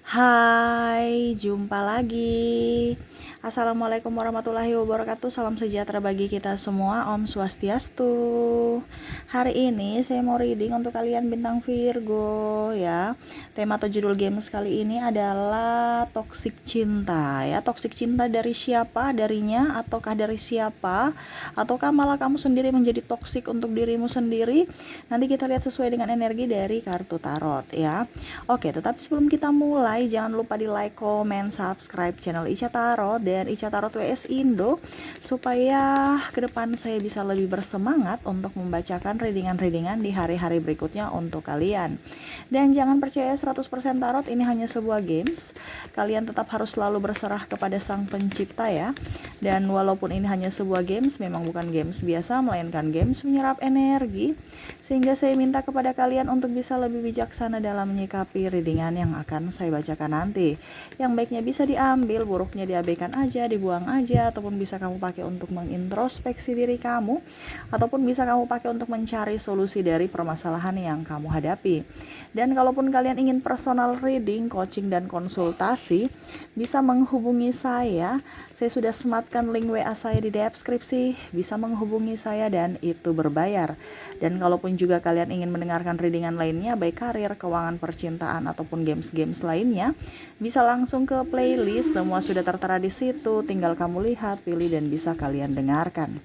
Hai, jumpa lagi. Assalamualaikum warahmatullahi wabarakatuh. Salam sejahtera bagi kita semua. Om Swastiastu. Hari ini saya mau reading untuk kalian bintang Virgo ya. Tema atau judul games kali ini adalah toksik cinta ya. Toksik cinta dari siapa? Darinya ataukah dari siapa? Ataukah malah kamu sendiri menjadi toksik untuk dirimu sendiri? Nanti kita lihat sesuai dengan energi dari kartu tarot ya. Oke, tetapi sebelum kita mulai, jangan lupa di like, comment, subscribe channel Ica Tarot dan Ica Tarot WS Indo, supaya ke depan saya bisa lebih bersemangat untuk membacakan readingan-readingan di hari-hari berikutnya untuk kalian. Dan jangan percaya 100% tarot ini hanya sebuah games. Kalian tetap harus selalu berserah kepada Sang Pencipta ya. Dan walaupun ini hanya sebuah games, memang bukan games biasa, melainkan games menyerap energi. Sehingga saya minta kepada kalian untuk bisa lebih bijaksana dalam menyikapi readingan yang akan saya bacakan nanti. Yang baiknya bisa diambil, buruknya diabaikan aja, dibuang aja, ataupun bisa kamu pakai untuk mengintrospeksi diri kamu, ataupun bisa kamu pakai untuk mencari solusi dari permasalahan yang kamu hadapi. Dan kalaupun kalian ingin personal reading, coaching, dan konsultasi, bisa menghubungi saya. Saya sudah sematkan link WA saya di deskripsi, bisa menghubungi saya dan itu berbayar. Dan kalaupun juga kalian ingin mendengarkan readingan lainnya, baik karir, keuangan, percintaan, ataupun games-games lainnya, bisa langsung ke playlist, semua sudah tertera di situ, tinggal kamu lihat, pilih, dan bisa kalian dengarkan.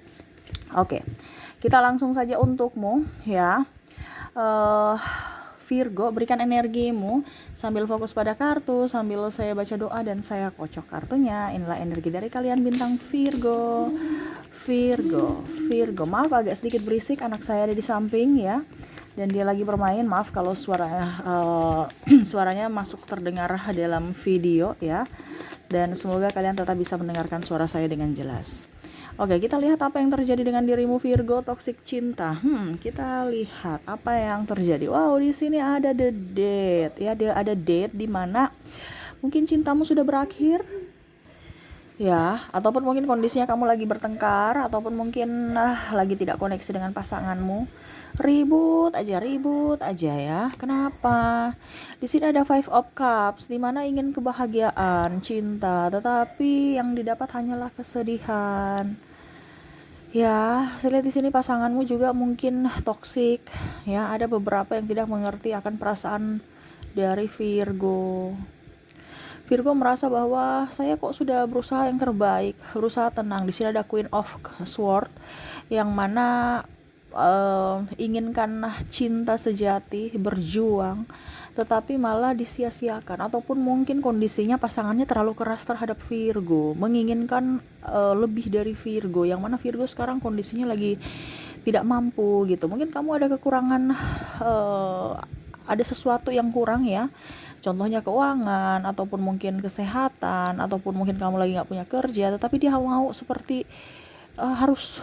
Oke, kita langsung saja untukmu ya. Virgo, berikan energimu sambil fokus pada kartu, sambil saya baca doa dan saya kocok kartunya. Inilah energi dari kalian bintang Virgo. Virgo. Maaf agak sedikit berisik, anak saya ada di samping ya. Dan dia lagi bermain. Maaf kalau suaranya masuk terdengar dalam video ya. Dan semoga kalian tetap bisa mendengarkan suara saya dengan jelas. Oke, kita lihat apa yang terjadi dengan dirimu Virgo, toksik cinta. Kita lihat apa yang terjadi. Wow, di sini ada the date ya, ada date di mana mungkin cintamu sudah berakhir. Ya, ataupun mungkin kondisinya kamu lagi bertengkar, ataupun mungkin lagi tidak koneksi dengan pasanganmu. Ribut aja ya. Kenapa? Di sini ada Five of Cups, di mana ingin kebahagiaan, cinta, tetapi yang didapat hanyalah kesedihan. Ya, saya lihat di sini pasanganmu juga mungkin toksik. Ya, ada beberapa yang tidak mengerti akan perasaan dari Virgo. Virgo merasa bahwa saya kok sudah berusaha yang terbaik, berusaha tenang. Di sini ada Queen of Swords, yang mana inginkan cinta sejati, berjuang, tetapi malah disia-siakan, ataupun mungkin kondisinya pasangannya terlalu keras terhadap Virgo, menginginkan lebih dari Virgo, yang mana Virgo sekarang kondisinya lagi tidak mampu gitu. Mungkin kamu ada kekurangan, ada sesuatu yang kurang ya, contohnya keuangan, ataupun mungkin kesehatan, ataupun mungkin kamu lagi nggak punya kerja, tetapi dia mau seperti harus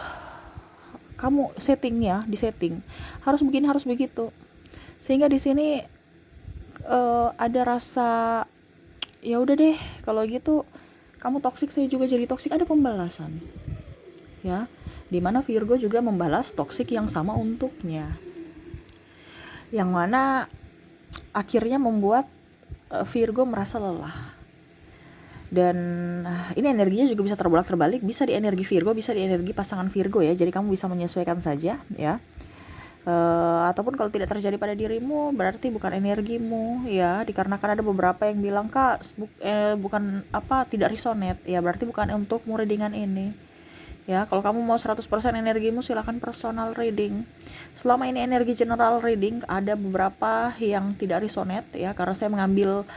kamu setting ya, disetting harus begini harus begitu, sehingga di sini ada rasa ya udah deh kalau gitu kamu toksik, saya juga jadi toksik, ada pembalasan ya, dimana Virgo juga membalas toksik yang sama untuknya, yang mana akhirnya membuat Virgo merasa lelah. Dan ini energinya juga bisa terbolak-terbalik, bisa di energi Virgo, bisa di energi pasangan Virgo ya. Jadi kamu bisa menyesuaikan saja ya. Ataupun kalau tidak terjadi pada dirimu, berarti bukan energimu ya. Dikarenakan ada beberapa yang bilang kak bukan tidak resonate ya, berarti bukan untukmu readingan ini. Ya, kalau kamu mau 100% energimu silakan personal reading. Selama ini energi general reading, ada beberapa yang tidak resonate ya, karena saya mengambil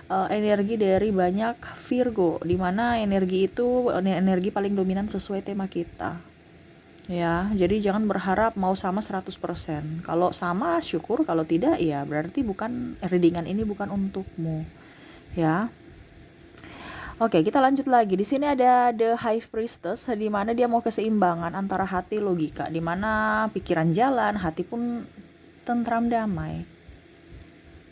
energi dari banyak Virgo, dimana energi itu energi paling dominan sesuai tema kita. Ya, jadi jangan berharap mau sama 100%. Kalau sama syukur, kalau tidak ya berarti bukan readingan ini bukan untukmu. Ya. Oke, kita lanjut lagi. Di sini ada The High Priestess, di mana dia mau keseimbangan antara hati logika, di mana pikiran jalan, hati pun tentram damai.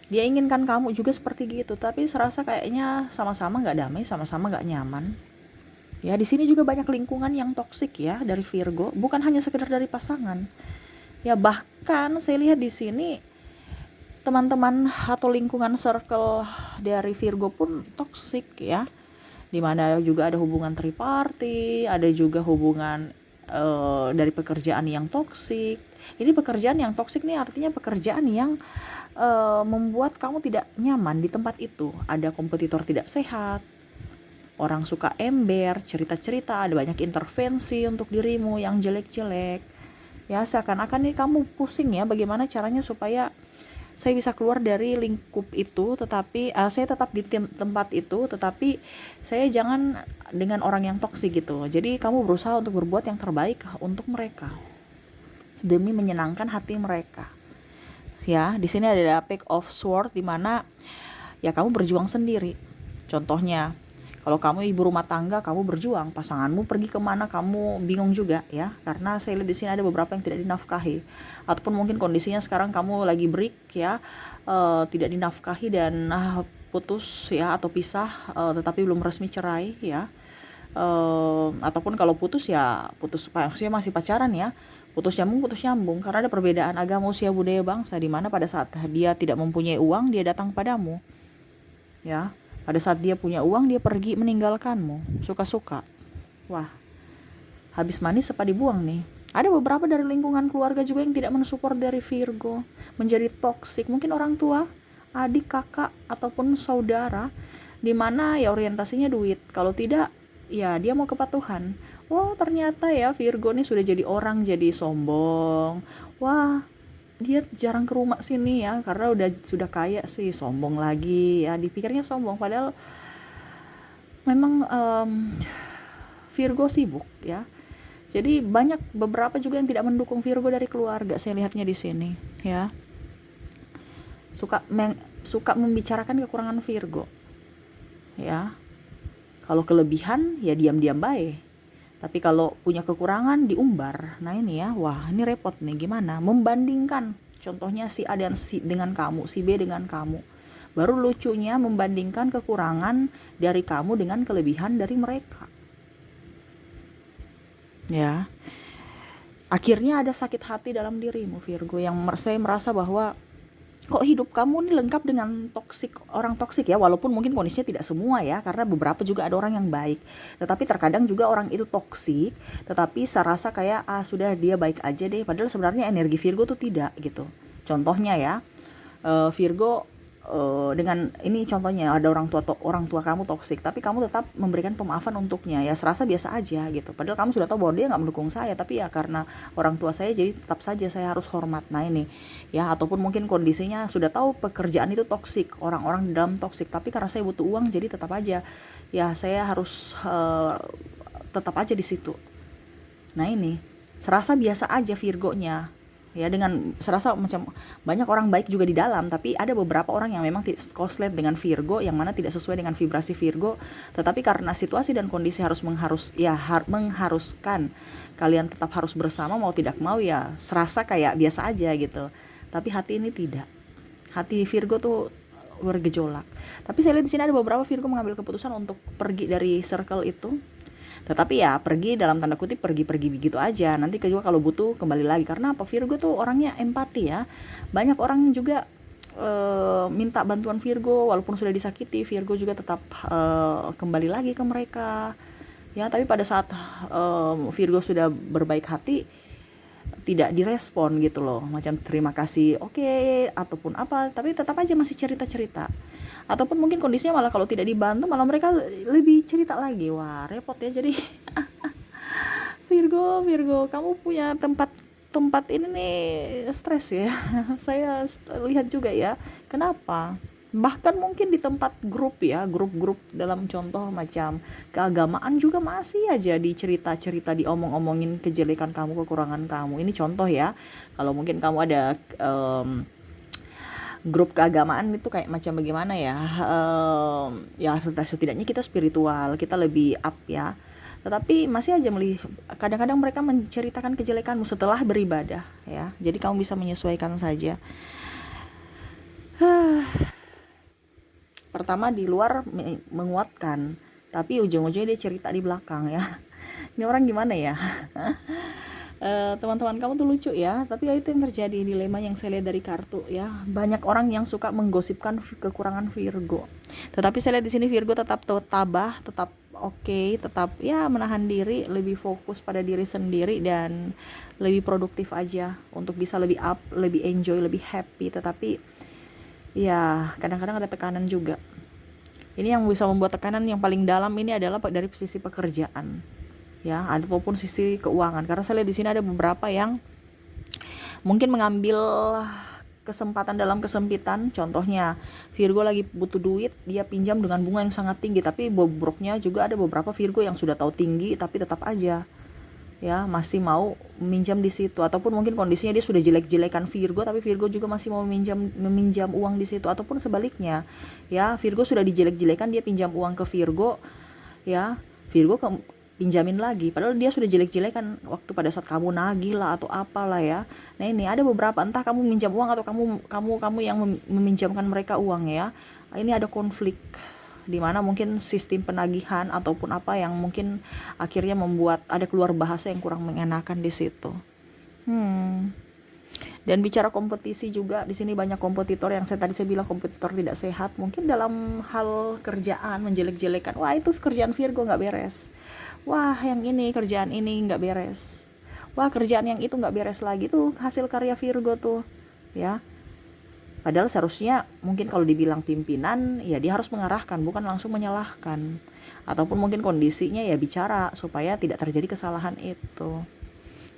Dia inginkan kamu juga seperti gitu, tapi serasa kayaknya sama-sama nggak damai, sama-sama nggak nyaman. Ya, di sini juga banyak lingkungan yang toksik ya dari Virgo, bukan hanya sekedar dari pasangan. Ya, bahkan saya lihat di sini teman-teman atau lingkungan circle dari Virgo pun toksik ya, dimana juga ada hubungan triparty, ada juga hubungan dari pekerjaan yang toksik. Ini pekerjaan yang toksik nih artinya pekerjaan yang membuat kamu tidak nyaman di tempat itu. Ada kompetitor tidak sehat, orang suka ember, cerita-cerita, ada banyak intervensi untuk dirimu yang jelek-jelek. Ya, seakan-akan nih kamu pusing ya bagaimana caranya supaya saya bisa keluar dari lingkup itu, tetapi saya tetap di tempat itu, tetapi saya jangan dengan orang yang toksik gitu. Jadi kamu berusaha untuk berbuat yang terbaik untuk mereka demi menyenangkan hati mereka. Ya, di sini ada Pack of Sword di mana ya kamu berjuang sendiri. Contohnya, kalau kamu ibu rumah tangga, kamu berjuang, pasanganmu pergi kemana, kamu bingung juga ya, karena saya lihat di sini ada beberapa yang tidak dinafkahi, ataupun mungkin kondisinya sekarang kamu lagi break ya, tidak dinafkahi dan putus ya atau pisah, tetapi belum resmi cerai ya, ataupun kalau putus ya putus, maksudnya masih pacaran ya, putus nyambung karena ada perbedaan agama, usia, budaya, bangsa, di mana pada saat dia tidak mempunyai uang dia datang padamu ya. Pada saat dia punya uang, dia pergi meninggalkanmu, suka-suka. Wah, habis manis apa dibuang nih. Ada beberapa dari lingkungan keluarga juga yang tidak mensupport dari Virgo, menjadi toksik. Mungkin orang tua, adik, kakak, ataupun saudara, di mana ya orientasinya duit. Kalau tidak, ya dia mau kepatuhan. Wah, ternyata ya Virgo nih sudah jadi orang, jadi sombong. Wah, dia jarang ke rumah sini ya karena sudah kaya sih, sombong lagi ya, dipikirnya sombong padahal memang Virgo sibuk ya. Jadi banyak beberapa juga yang tidak mendukung Virgo dari keluarga, saya lihatnya di sini ya. Suka membicarakan kekurangan Virgo ya. Kalau kelebihan ya diam-diam baik, tapi kalau punya kekurangan diumbar. Nah ini ya, wah ini repot nih, gimana membandingkan, contohnya si A dan si dengan kamu, si B dengan kamu. Baru lucunya membandingkan kekurangan dari kamu dengan kelebihan dari mereka ya. Akhirnya ada sakit hati dalam dirimu Virgo, yang saya merasa bahwa kok hidup kamu nih lengkap dengan orang toksik ya, walaupun mungkin kondisinya tidak semua ya, karena beberapa juga ada orang yang baik, tetapi terkadang juga orang itu toksik, tetapi saya rasa kayak sudah dia baik aja deh, padahal sebenarnya energi Virgo tuh tidak gitu. Contohnya ya, Virgo dengan ini contohnya ada orang tua kamu toksik, tapi kamu tetap memberikan pemaafan untuknya, ya serasa biasa aja gitu, padahal kamu sudah tahu bahwa dia nggak mendukung saya, tapi ya karena orang tua saya jadi tetap saja saya harus hormat. Nah ini ya, ataupun mungkin kondisinya sudah tahu pekerjaan itu toksik, orang-orang di dalam toksik, tapi karena saya butuh uang jadi tetap aja ya saya harus tetap aja di situ. Nah ini serasa biasa aja Virgonya ya, dengan serasa macam banyak orang baik juga di dalam, tapi ada beberapa orang yang memang koslet dengan Virgo yang mana tidak sesuai dengan vibrasi Virgo, tetapi karena situasi dan kondisi mengharuskan kalian tetap harus bersama mau tidak mau, ya serasa kayak biasa aja gitu, tapi hati ini tidak, hati Virgo tuh bergejolak. Tapi saya lihat di sini ada beberapa Virgo mengambil keputusan untuk pergi dari circle itu, tetapi ya pergi dalam tanda kutip pergi-pergi begitu aja, nanti juga kalau butuh kembali lagi. Karena apa, Virgo tuh orangnya empati ya, banyak orang juga minta bantuan Virgo, walaupun sudah disakiti Virgo juga tetap kembali lagi ke mereka ya. Tapi pada saat Virgo sudah berbaik hati tidak direspon gitu loh, macam terima kasih oke, ataupun apa, tapi tetap aja masih cerita-cerita, ataupun mungkin kondisinya malah kalau tidak dibantu malah mereka lebih cerita lagi. Wah repot ya. Jadi Virgo kamu punya tempat ini nih stres ya. Saya lihat juga ya, kenapa, bahkan mungkin di tempat grup ya, grup-grup dalam contoh macam keagamaan juga masih aja dicerita-cerita, diomong-omongin kejelekan kamu, kekurangan kamu. Ini contoh ya, kalau mungkin kamu ada grup keagamaan itu kayak macam bagaimana ya, ya setidaknya kita spiritual, kita lebih up ya, tetapi masih aja kadang-kadang mereka menceritakan kejelekanmu setelah beribadah ya. Jadi kamu bisa menyesuaikan saja. Pertama di luar menguatkan, tapi ujung-ujungnya dia cerita di belakang ya. Ini orang gimana ya? Teman-teman kamu tuh lucu ya, tapi ya itu yang terjadi, dilema yang saya lihat dari kartu ya. Banyak orang yang suka menggosipkan kekurangan Virgo, tetapi saya lihat di sini Virgo tetap tabah, tetap oke, tetap ya menahan diri, lebih fokus pada diri sendiri dan lebih produktif aja untuk bisa lebih up, lebih enjoy, lebih happy. Tetapi ya kadang-kadang ada tekanan juga. Ini yang bisa membuat tekanan yang paling dalam ini adalah dari sisi pekerjaan ya, ataupun sisi keuangan, karena saya lihat di sini ada beberapa yang mungkin mengambil kesempatan dalam kesempitan. Contohnya Virgo lagi butuh duit, dia pinjam dengan bunga yang sangat tinggi, tapi bobroknya juga ada beberapa Virgo yang sudah tahu tinggi tapi tetap aja ya masih mau meminjam di situ. Ataupun mungkin kondisinya dia sudah jelek-jelekan Virgo, tapi Virgo juga masih mau meminjam uang di situ. Ataupun sebaliknya ya, Virgo sudah dijelek-jelekan, dia pinjam uang ke Virgo ya, Virgo pinjamin lagi padahal dia sudah jelek-jelekan waktu pada saat kamu nagih lah atau apalah ya. Nah ini ada beberapa, entah kamu minjam uang atau kamu yang meminjamkan mereka uang ya. Ini ada konflik di mana mungkin sistem penagihan ataupun apa yang mungkin akhirnya membuat ada keluar bahasa yang kurang mengenakan di situ. Dan bicara kompetisi juga, di sini banyak kompetitor yang saya bilang kompetitor tidak sehat. Mungkin dalam hal kerjaan menjelek-jelekan, wah itu kerjaan Virgo nggak beres. Wah yang ini kerjaan ini nggak beres. Wah kerjaan yang itu nggak beres lagi, tuh hasil karya Virgo tuh ya. Padahal seharusnya mungkin kalau dibilang pimpinan ya dia harus mengarahkan, bukan langsung menyalahkan. Ataupun mungkin kondisinya ya bicara supaya tidak terjadi kesalahan itu.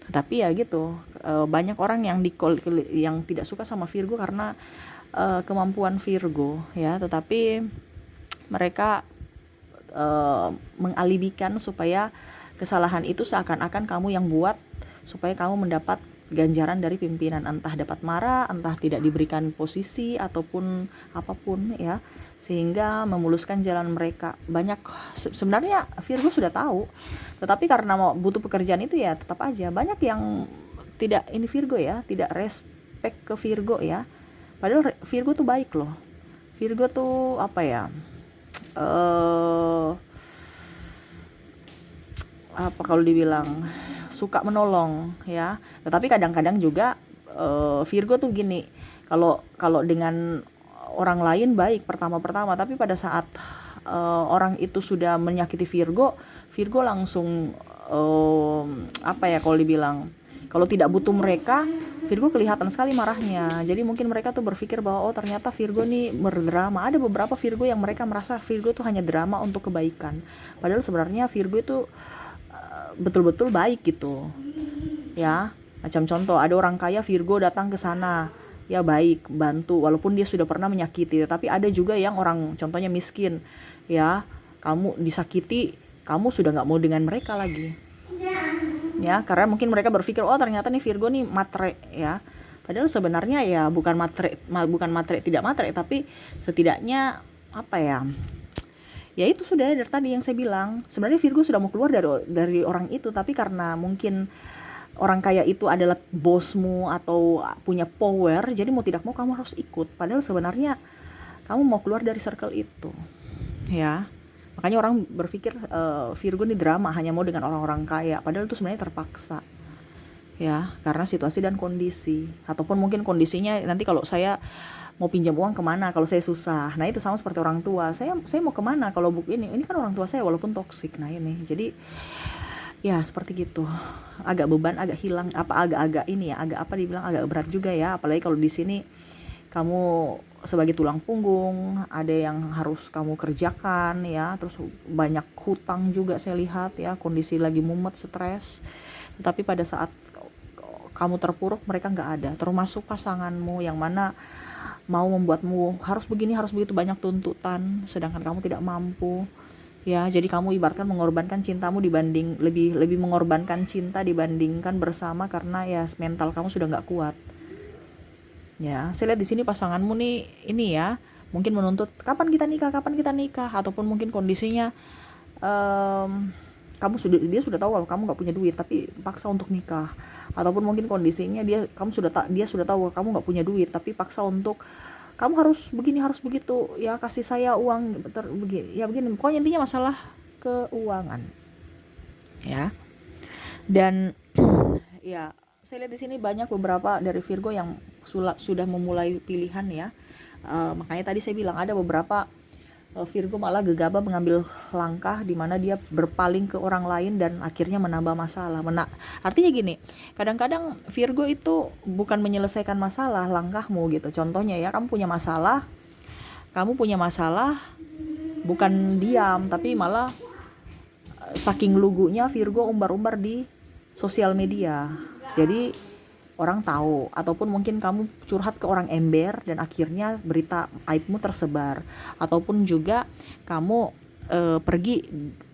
Tapi ya gitu, banyak orang yang yang tidak suka sama Virgo karena kemampuan Virgo ya, tetapi mereka mengalibikan supaya kesalahan itu seakan-akan kamu yang buat supaya kamu mendapat ganjaran dari pimpinan, entah dapat marah, entah tidak diberikan posisi ataupun apapun ya, sehingga memuluskan jalan mereka. Banyak sebenarnya Virgo sudah tahu, tetapi karena mau butuh pekerjaan itu ya tetap aja banyak yang tidak ini Virgo ya, tidak respect ke Virgo ya. Padahal Virgo tuh baik loh. Virgo tuh apa ya? Apa kalau dibilang suka menolong ya. Tetapi kadang-kadang juga Virgo tuh gini, kalau dengan orang lain baik pertama-pertama, tapi pada saat orang itu sudah menyakiti Virgo langsung apa ya kalau dibilang, kalau tidak butuh mereka, Virgo kelihatan sekali marahnya. Jadi mungkin mereka tuh berpikir bahwa oh ternyata Virgo nih berdrama. Ada beberapa Virgo yang mereka merasa Virgo tuh hanya drama untuk kebaikan. Padahal sebenarnya Virgo itu betul-betul baik gitu. Ya, macam contoh ada orang kaya Virgo datang ke sana, ya baik, bantu walaupun dia sudah pernah menyakiti. Tapi ada juga yang orang contohnya miskin, ya kamu disakiti, kamu sudah nggak mau dengan mereka lagi. Ya, karena mungkin mereka berpikir oh ternyata nih Virgo nih matre ya. Padahal sebenarnya ya bukan matre tidak matre, tapi setidaknya apa ya? Ya itu sudah dari tadi yang saya bilang. Sebenarnya Virgo sudah mau keluar dari orang itu, tapi karena mungkin orang kaya itu adalah bosmu atau punya power, jadi mau tidak mau kamu harus ikut. Padahal sebenarnya kamu mau keluar dari circle itu. Ya. Makanya orang berpikir Virgo ini drama hanya mau dengan orang-orang kaya, padahal itu sebenarnya terpaksa. Ya, karena situasi dan kondisi. Ataupun mungkin kondisinya nanti kalau saya mau pinjam uang kemana kalau saya susah. Nah itu sama seperti orang tua. Saya mau kemana kalau ini kan orang tua saya walaupun toksik. Nah ini jadi ya seperti gitu. Agak beban, agak hilang, agak ini ya, agak apa dibilang agak berat juga ya. Apalagi kalau di sini kamu sebagai tulang punggung, ada yang harus kamu kerjakan ya, terus banyak hutang juga saya lihat ya, kondisi lagi mumet, stres. Tetapi pada saat kamu terpuruk mereka nggak ada, termasuk pasanganmu yang mana mau membuatmu harus begini harus begitu, banyak tuntutan sedangkan kamu tidak mampu ya. Jadi kamu ibaratkan mengorbankan cintamu lebih mengorbankan cinta dibandingkan bersama karena ya mental kamu sudah nggak kuat. Ya, saya lihat di sini pasanganmu nih ini ya, mungkin menuntut kapan kita nikah, ataupun mungkin kondisinya dia sudah tahu kalau kamu nggak punya duit tapi paksa untuk nikah, ataupun mungkin kondisinya dia sudah tahu kamu nggak punya duit tapi paksa untuk kamu harus begini harus begitu ya, kasih saya uang begini, pokoknya intinya masalah keuangan ya. Dan Ya, saya lihat di sini banyak beberapa dari Virgo yang sudah memulai pilihan ya. Makanya tadi saya bilang ada beberapa Virgo malah gegabah mengambil langkah di mana dia berpaling ke orang lain dan akhirnya menambah masalah. Artinya gini, kadang-kadang Virgo itu bukan menyelesaikan masalah langkahmu gitu. Contohnya ya, kamu punya masalah bukan diam tapi malah saking lugunya Virgo umbar-umbar di sosial media. Jadi orang tahu, ataupun mungkin kamu curhat ke orang ember dan akhirnya berita aibmu tersebar, ataupun juga kamu pergi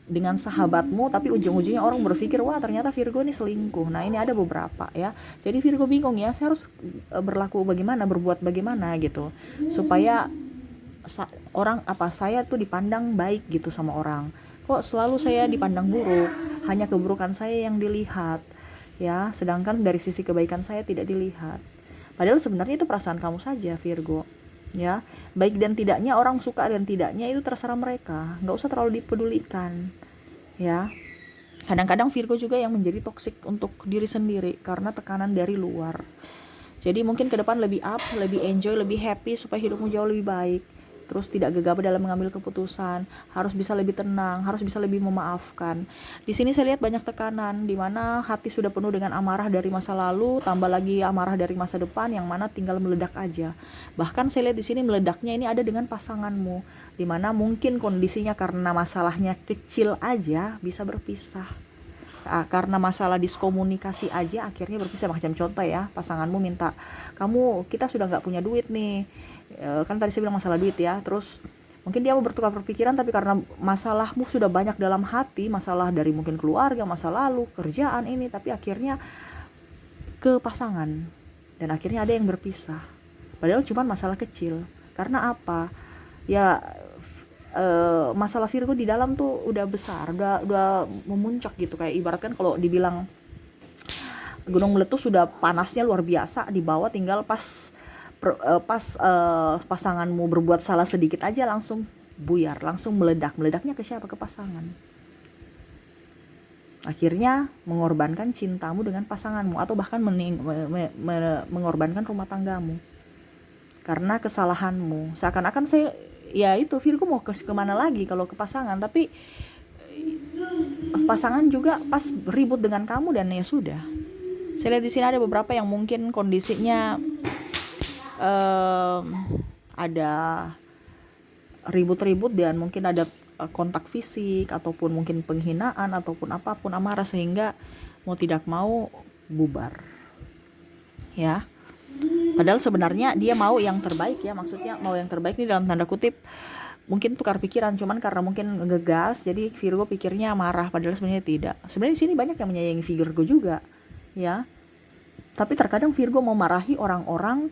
dengan sahabatmu tapi ujung-ujungnya orang berpikir wah ternyata Virgo ini selingkuh. Nah, ini ada beberapa ya. Jadi Virgo bingung ya, saya harus berlaku bagaimana, berbuat bagaimana gitu supaya saya tuh dipandang baik gitu sama orang. Kok selalu saya dipandang buruk, hanya keburukan saya yang dilihat ya, sedangkan dari sisi kebaikan saya tidak dilihat. Padahal sebenarnya itu perasaan kamu saja, Virgo ya. Baik dan tidaknya, orang suka dan tidaknya itu terserah mereka, nggak usah terlalu dipedulikan ya. Kadang-kadang Virgo juga yang menjadi toksik untuk diri sendiri karena tekanan dari luar. Jadi mungkin ke depan lebih up, lebih enjoy, lebih happy supaya hidupmu jauh lebih baik. Terus tidak gegabah dalam mengambil keputusan, harus bisa lebih tenang, harus bisa lebih memaafkan. Di sini saya lihat banyak tekanan, di mana hati sudah penuh dengan amarah dari masa lalu, tambah lagi amarah dari masa depan, yang mana tinggal meledak aja. Bahkan saya lihat di sini meledaknya ini ada dengan pasanganmu, di mana mungkin kondisinya karena masalahnya kecil aja bisa berpisah. Karena masalah diskomunikasi aja akhirnya berpisah. Macam contoh ya, pasanganmu minta, kita sudah nggak punya duit nih. Kan tadi saya bilang masalah duit ya, terus mungkin dia mau bertukar perpikiran, tapi karena masalahmu sudah banyak dalam hati, masalah dari mungkin keluarga, masa lalu, kerjaan ini, tapi akhirnya ke pasangan dan akhirnya ada yang berpisah padahal cuma masalah kecil. Karena apa ya, masalah Virgo di dalam tuh udah besar, udah memuncak gitu. Kayak ibaratkan kalau dibilang gunung meletus sudah panasnya luar biasa, di bawah tinggal pasanganmu berbuat salah sedikit aja langsung buyar, langsung meledaknya ke siapa? Ke pasangan. Akhirnya mengorbankan cintamu dengan pasanganmu, atau bahkan mengorbankan rumah tanggamu karena kesalahanmu. Seakan-akan Virgo mau kemana lagi kalau ke pasangan, tapi pasangan juga pas ribut dengan kamu dan ya sudah. Saya lihat di sini ada beberapa yang mungkin kondisinya ada ribut-ribut dan mungkin ada kontak fisik, ataupun mungkin penghinaan, ataupun apapun, amarah, sehingga mau tidak mau bubar ya. Padahal sebenarnya dia mau yang terbaik ya, maksudnya mau yang terbaik ini dalam tanda kutip, mungkin tukar pikiran, cuman karena mungkin ngegas jadi Virgo pikirnya marah, padahal sebenarnya tidak. Sebenarnya di sini banyak yang menyayangi Virgo juga ya, tapi terkadang Virgo mau marahi orang-orang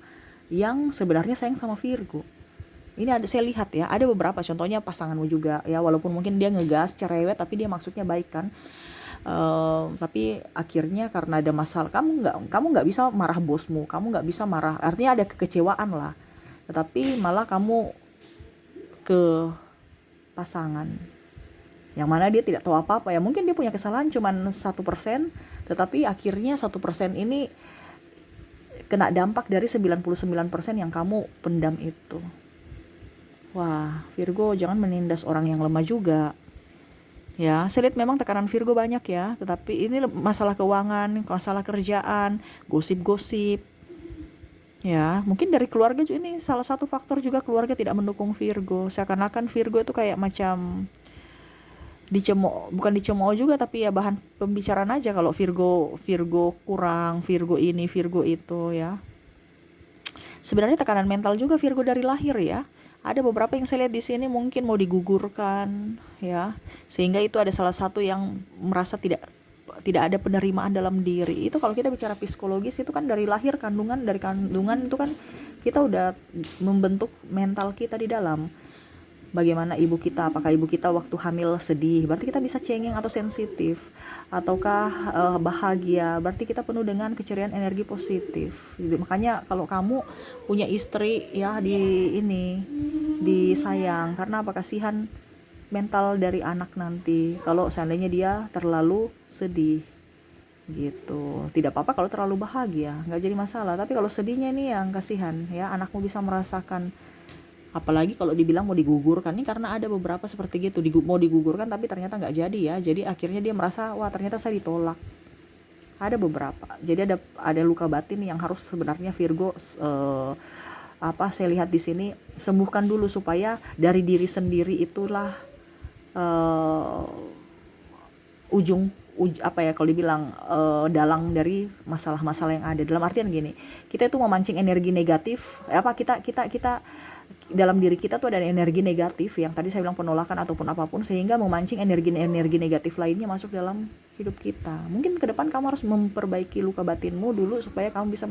yang sebenarnya sayang sama Virgo. Ini saya lihat ya, ada beberapa, contohnya pasanganmu juga ya, walaupun mungkin dia ngegas, cerewet, tapi dia maksudnya baik kan. Tapi akhirnya karena ada masalah, kamu nggak bisa marah bosmu, kamu nggak bisa marah, artinya ada kekecewaan lah, tetapi malah kamu ke pasangan yang mana dia tidak tahu apa-apa ya. Mungkin dia punya kesalahan cuman 1%, tetapi akhirnya 1% ini kena dampak dari 99% yang kamu pendam itu. Wah, Virgo jangan menindas orang yang lemah juga ya. Saya lihat memang tekanan Virgo banyak ya, tetapi ini masalah keuangan, masalah kerjaan, gosip-gosip ya. Mungkin dari keluarga juga, ini salah satu faktor juga, keluarga tidak mendukung Virgo. Seakan-akan Virgo itu kayak macam bukan dicemooh juga, tapi ya bahan pembicaraan aja kalau Virgo kurang, Virgo ini, Virgo itu ya. Sebenarnya tekanan mental juga Virgo dari lahir ya. Ada beberapa yang saya lihat di sini mungkin mau digugurkan ya, sehingga itu ada salah satu yang merasa tidak ada penerimaan dalam diri. Itu kalau kita bicara psikologis itu kan dari lahir, dari kandungan itu kan kita udah membentuk mental kita di dalam. Bagaimana ibu kita, apakah ibu kita waktu hamil sedih, berarti kita bisa cengeng atau sensitif, ataukah bahagia, berarti kita penuh dengan keceriaan, energi positif. Jadi, makanya kalau kamu punya istri ya, disayang, karena apa? Kasihan mental dari anak nanti kalau seandainya dia terlalu sedih gitu. Tidak apa-apa kalau terlalu bahagia, nggak jadi masalah. Tapi kalau sedihnya ini yang kasihan ya, anakmu bisa merasakan. Apalagi kalau dibilang mau digugurkan, ini karena ada beberapa seperti gitu, mau digugurkan tapi ternyata nggak jadi ya. Jadi akhirnya dia merasa, wah ternyata saya ditolak. Ada beberapa. Jadi ada luka batin yang harus sebenarnya Virgo saya lihat di sini sembuhkan dulu, supaya dari diri sendiri itulah eh, kalau dibilang dalang dari masalah-masalah yang ada. Dalam artian gini, kita itu memancing energi negatif, kita dalam diri kita tuh ada energi negatif yang tadi saya bilang penolakan ataupun apapun, sehingga memancing energi negatif lainnya masuk dalam hidup kita. Mungkin ke depan kamu harus memperbaiki luka batinmu dulu, supaya kamu bisa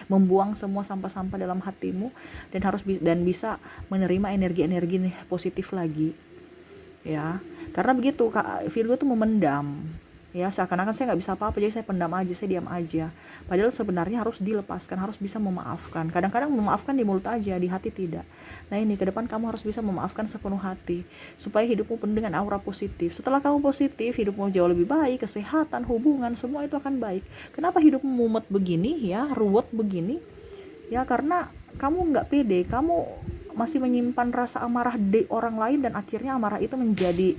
membuang semua sampah-sampah dalam hatimu, dan bisa menerima energi-energi positif lagi ya. Karena begitu Virgo tuh memendam ya, seakan-akan saya nggak bisa apa-apa, jadi saya pendam aja, saya diam aja. Padahal sebenarnya harus dilepaskan, harus bisa memaafkan. Kadang-kadang memaafkan di mulut aja, di hati tidak. Nah ini ke depan kamu harus bisa memaafkan sepenuh hati, supaya hidupmu penuh dengan aura positif. Setelah kamu positif, hidupmu jauh lebih baik, kesehatan, hubungan, semua itu akan baik. Kenapa hidupmu mumet begini ya, ruwet begini ya? Karena kamu nggak pede, kamu masih menyimpan rasa amarah di orang lain, dan akhirnya amarah itu menjadi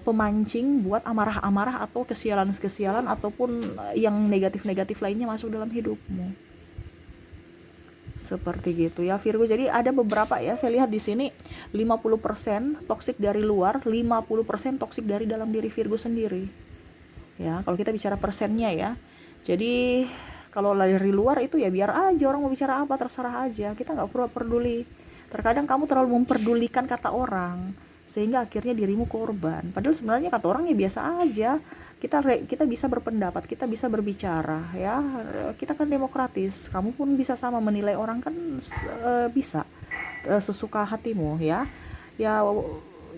pemancing buat amarah-amarah atau kesialan-kesialan ataupun yang negatif-negatif lainnya masuk dalam hidupmu. Seperti gitu ya Virgo. Jadi ada beberapa ya, saya lihat di sini 50% toksik dari luar, 50% toksik dari dalam diri Virgo sendiri. Ya, kalau kita bicara persennya ya. Jadi kalau dari luar itu ya biar aja orang mau bicara apa, terserah aja. Kita nggak perlu peduli. Terkadang kamu terlalu memperdulikan kata orang, sehingga akhirnya dirimu korban. Padahal sebenarnya kata orang ya biasa aja. Kita bisa berpendapat, kita bisa berbicara ya. Kita kan demokratis. Kamu pun bisa sama menilai orang kan, bisa sesuka hatimu ya. Ya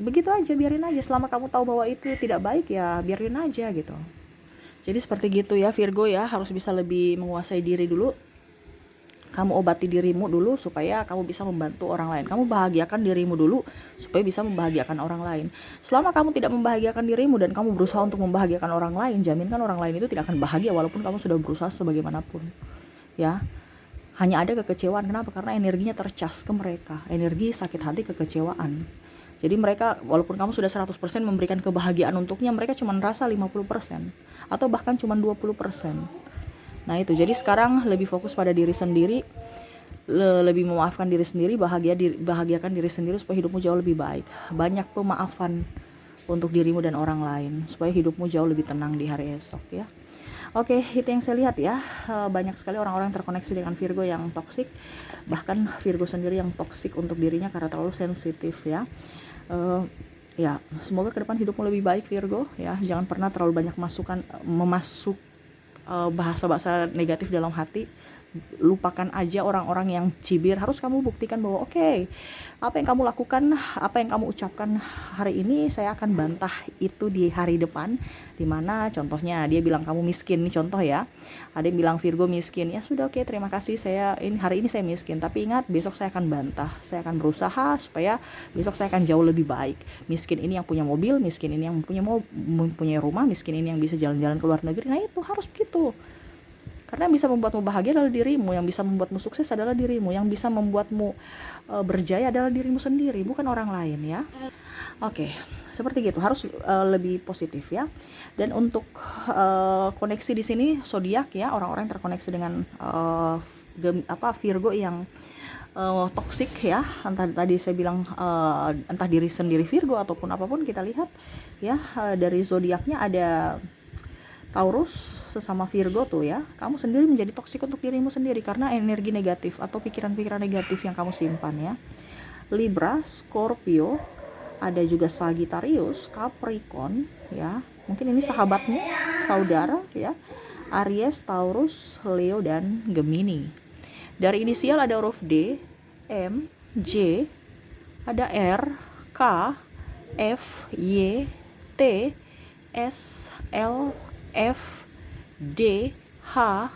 begitu aja, biarin aja. Selama kamu tahu bahwa itu tidak baik ya biarin aja gitu. Jadi seperti gitu ya Virgo ya, harus bisa lebih menguasai diri dulu. Kamu obati dirimu dulu supaya kamu bisa membantu orang lain. Kamu bahagiakan dirimu dulu supaya bisa membahagiakan orang lain. Selama kamu tidak membahagiakan dirimu dan kamu berusaha untuk membahagiakan orang lain, jaminkan orang lain itu tidak akan bahagia walaupun kamu sudah berusaha sebagaimanapun. Ya. Hanya ada kekecewaan. Kenapa? Karena energinya tercas ke mereka. Energi sakit hati, kekecewaan. Jadi mereka walaupun kamu sudah 100% memberikan kebahagiaan untuknya, mereka cuma rasa 50% atau bahkan cuma 20%. Nah itu, jadi sekarang lebih fokus pada diri sendiri, lebih memaafkan diri sendiri, bahagiakan diri sendiri supaya hidupmu jauh lebih baik. Banyak pemaafan untuk dirimu dan orang lain supaya hidupmu jauh lebih tenang di hari esok ya. Oke, itu yang saya lihat ya. Banyak sekali orang-orang terkoneksi dengan Virgo yang toksik, bahkan Virgo sendiri yang toksik untuk dirinya karena terlalu sensitif ya. Ya, semoga ke depan hidupmu lebih baik Virgo ya. Jangan pernah terlalu banyak memasuk bahasa-bahasa negatif dalam hati. Lupakan aja orang-orang yang cibir. Harus kamu buktikan bahwa oke, apa yang kamu lakukan, apa yang kamu ucapkan hari ini, saya akan bantah itu di hari depan. Dimana contohnya dia bilang kamu miskin nih, contoh ya, ada yang bilang Virgo miskin, ya sudah, oke, terima kasih, hari ini saya miskin, tapi ingat besok saya akan bantah, saya akan berusaha supaya besok saya akan jauh lebih baik. Miskin ini yang punya mobil, miskin ini yang mempunyai rumah, miskin ini yang bisa jalan-jalan ke luar negeri. Nah itu harus begitu. Karena yang bisa membuatmu bahagia adalah dirimu, yang bisa membuatmu sukses adalah dirimu, yang bisa membuatmu berjaya adalah dirimu sendiri, bukan orang lain ya. Oke, seperti gitu, harus lebih positif ya. Dan untuk koneksi di sini zodiak ya, orang-orang yang terkoneksi dengan Virgo yang toksik ya, entah tadi saya bilang entah diri sendiri Virgo ataupun apapun, kita lihat ya dari zodiaknya ada Taurus sesama Virgo tuh ya, kamu sendiri menjadi toksik untuk dirimu sendiri karena energi negatif atau pikiran-pikiran negatif yang kamu simpan ya. Libra, Scorpio, ada juga Sagittarius, Capricorn ya, mungkin ini sahabatmu, saudara ya. Aries, Taurus, Leo, dan Gemini. Dari inisial ada huruf D, M, J, ada R, K, F, Y, T, S, L, F, D, H,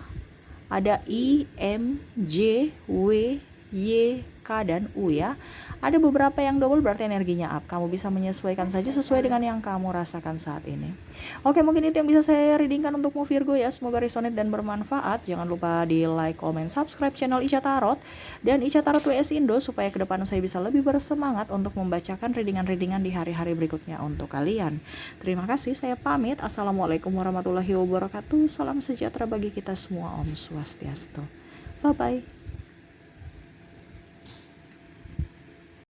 ada I, M, J, W, Y, K, dan U ya. Ada beberapa yang double berarti energinya up. Kamu bisa menyesuaikan saja sesuai dengan yang kamu rasakan saat ini. Oke, mungkin itu yang bisa saya readingkan untukmu Virgo ya. Semoga resonate dan bermanfaat. Jangan lupa di like, comment, subscribe channel Ica Tarot dan Ica Tarot WS Indo supaya ke depan saya bisa lebih bersemangat untuk membacakan readingan-readingan di hari-hari berikutnya untuk kalian. Terima kasih, saya pamit. Assalamualaikum warahmatullahi wabarakatuh. Salam sejahtera bagi kita semua. Om Swastiastu. Bye-bye.